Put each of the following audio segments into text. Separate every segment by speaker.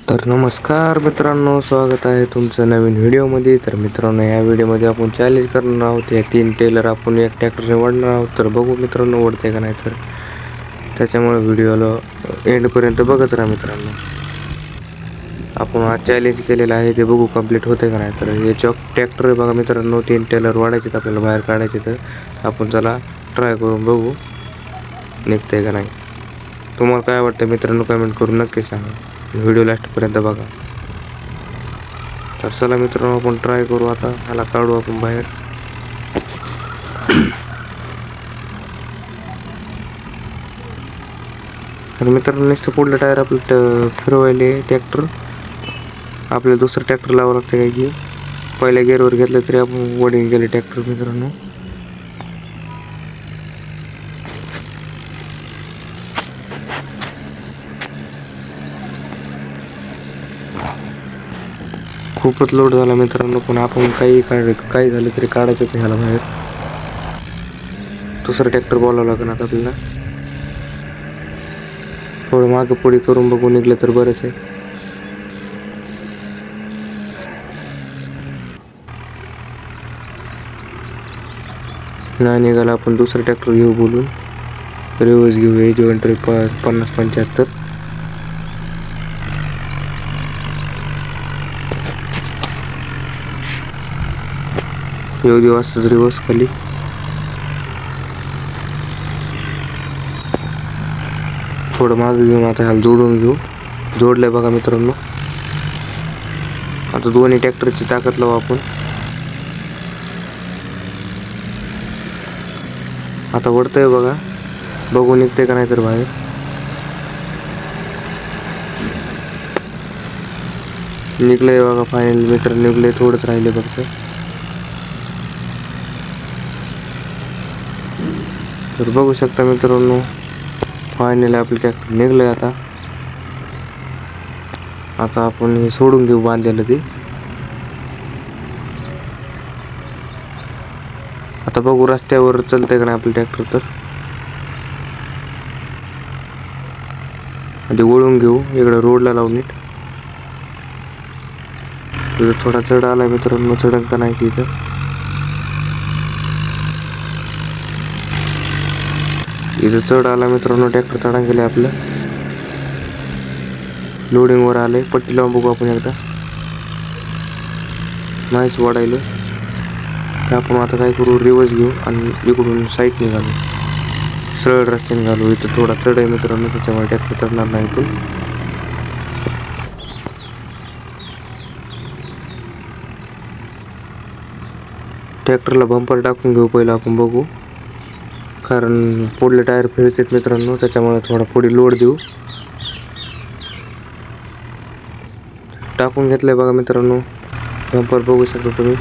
Speaker 1: तर नमस्कार मित्रांनो, स्वागत आहे तुमचं नवीन व्हिडिओमध्ये. तर मित्रांनो, या व्हिडिओमध्ये आपण चॅलेंज करणार आहोत. या 3 टेलर आपण एक ट्रॅक्टरने ओढणार आहोत. तर बघू मित्रांनो ओढते का नाही. तर त्याच्यामुळे व्हिडिओला एंडपर्यंत बघत राहा मित्रांनो. आपण आज चॅलेंज केलेलं आहे ते बघू कंप्लीट होते का नाही. तर हे ट्रॅक्टर बघा मित्रांनो, 3 टेलर वाढायचे आपल्याला, बाहेर काढायचे. तर आपण चला ट्राय करून बघू निघतंय का नाही. तुम्हाला काय वाटतं मित्रांनो, कमेंट करून नक्की सांगा. व्हिडिओ लास्टपर्यंत बघा. तर चला मित्रांनो, आपण ट्राय करू. आता ह्याला काढू आपण बाहेर. तर मित्रांनो, नुसतं पुढलं टायर आपलं फिरवायले ट्रॅक्टर. आपल्याला दुसरं ट्रॅक्टर लावावं लागतं काय की पहिल्या गेअरवर घेतलं तरी आपण वडीन गेले ट्रॅक्टर मित्रांनो. खूपच लोड झाला मित्रांनो, पण आपण काही झालं तरी काढायचं ह्याला बाहेर. दुसरं ट्रॅक्टर बोलावं लागेल आता आपल्याला. थोडं मागं पुढे करून बघू, निघलं तर बरंच आहे. नाही निघाला, आपण दुसरं ट्रॅक्टर घेऊ बोलून. रिवर्स घेऊ. हे जॉइंटर 50-75 येऊ देऊ असंच रिवर्स खाली. थोडं मागं घेऊन आता ह्याला जोडून घेऊ. जोडलंय बघा मित्रांनो. आता दोन्ही ट्रॅक्टरची ताकद लावू आपण. आता वळतंय बघा, बघू निघते का नाही तर बाहेर. निघलंय बघा फायनल मित्र, निघलंय. थोडंच राहिले फक्त. तर बघू शकता मित्रांनो, फायनल आपलं ट्रॅक्टर निघलंय. आता आपण हे सोडून घेऊ बांधलेलं ते. आता बघू रस्त्यावर चालतंय का नाही आपलं ट्रॅक्टर. तर आधी वळून घेऊ, इकडं रोडला लावून नीट. इथं थोडा चढ आलाय मित्रांनो, चढण का नाही की इथं चढ आला मित्रांनो. ट्रॅक्टर चढा गेले आपलं. लोडिंग वर आलंय. पट्टी लावून बघू आपण एकदा. नाहीच वाढायला. तर आपण आता काय करू, रिवर्स घेऊ आणि इकडून साईड निघालू, सरळ रस्त्याने घालू. इथं थोडा चढ आहे मित्रांनो, त्याच्यामुळे ट्रॅक्टर चढणार नाही इथून. ट्रॅक्टरला बंपर टाकून घेऊ पहिला आपण बघू, कारण पुढले टायर फिरतात मित्रांनो, त्याच्यामुळे थोडा पुढे लोड देऊ. टाकून घेतलंय बघा मित्रांनो बंपर, बघू शकता तुम्ही.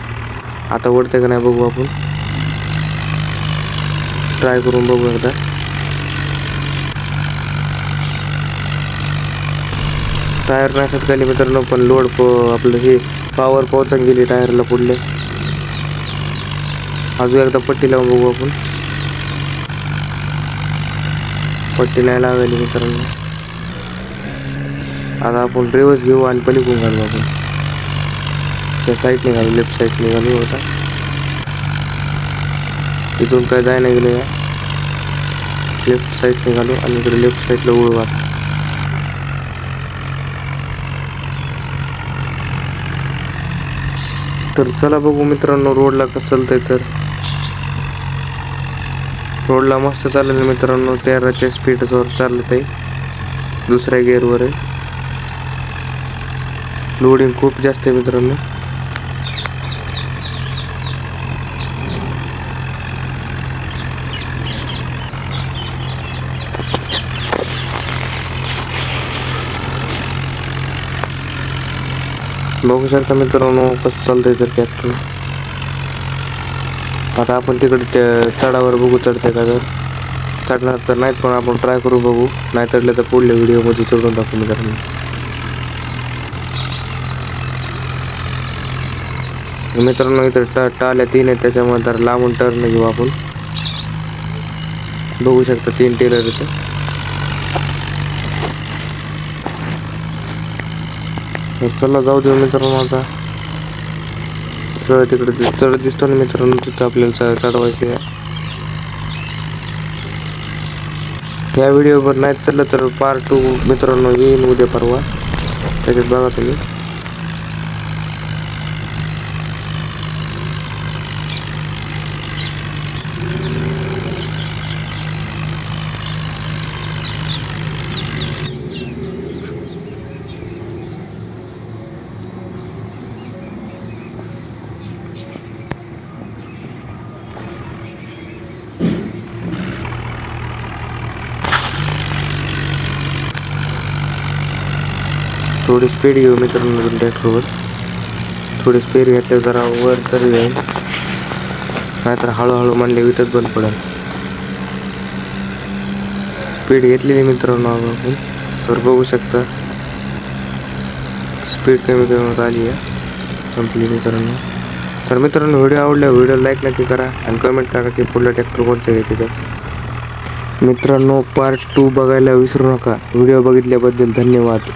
Speaker 1: आता वळतंय का नाही बघू आपण. ट्राय करून बघू एकदा. टायर नाही सटकायले मित्रांनो, पण लोड आपलं हे पॉवर पोहोचून गेली टायरला पुढले. अजून एकदा पट्टी लावून बघू आपण. पट्टी नाही लावायली मित्रांनो. आता आपण रिवर्स घेऊ आणि पलीकडून घालू आपण. त्या साईडने घालू, लेफ्ट साईडने घालू. होता इथून काय जाय नाही गेलं, या लेफ्ट साईडने घालू आणि इकडे लेफ्ट साईडला वळू आता. तर चला बघू मित्रांनो रोडला कसं चालतंय. तर रोडला मस्त चालेल मित्रांनो, 13च्या स्पीडवर चालत आहे. दुसऱ्या गिअरवर आहे. लोडिंग खूप जास्त आहे मित्रांनो. बघू शकता मित्रांनो कसं चालतंय तर ट्रॅक्टर. आता आपण तिकडे चढावर बघू चढते का. जर चढणार तर नाहीत, पण आपण ट्राय करू बघू. नाही चढलं तर पुढल्या व्हिडिओमध्ये चढून टाकू मित्रांनो. मित्रांनो इथं टाल्या 3 आहेत, त्याच्यामुळे तर लांबून टर्न घेऊ आपण. बघू शकता 3 टेलर इथं. तर चला जाऊ देऊ मित्रांनो. आता सगळं तिकडे चढ दिसतो ना मित्रांनो, तिथं आपल्याला चढवायचं आहे. या व्हिडिओवर नाही चाललं तर पार्ट 2 मित्रांनो येईल उद्या परवा, त्याच्यात बघा तुम्ही. थोडी स्पीड घेऊ मित्रांनो ट्रॅक्टरवर. थोडी स्पीड घेतल्या जरा वर तरी येईल, नाहीतर हळूहळू म्हणले विकत बंद पडेल. स्पीड घेतलेली मित्रांनो आपण, तर बघू शकता स्पीड कमी करण्यात आली आहे संपली मित्रांनो. तर मित्रांनो व्हिडिओ आवडला व्हिडिओ लाईक नक्की करा आणि कमेंट करा की पुढलं ट्रॅक्टर कोणचं घ्यायचं तर. मित्रांनो पार्ट 2 बघायला विसरू नका. व्हिडिओ बघितल्याबद्दल धन्यवाद.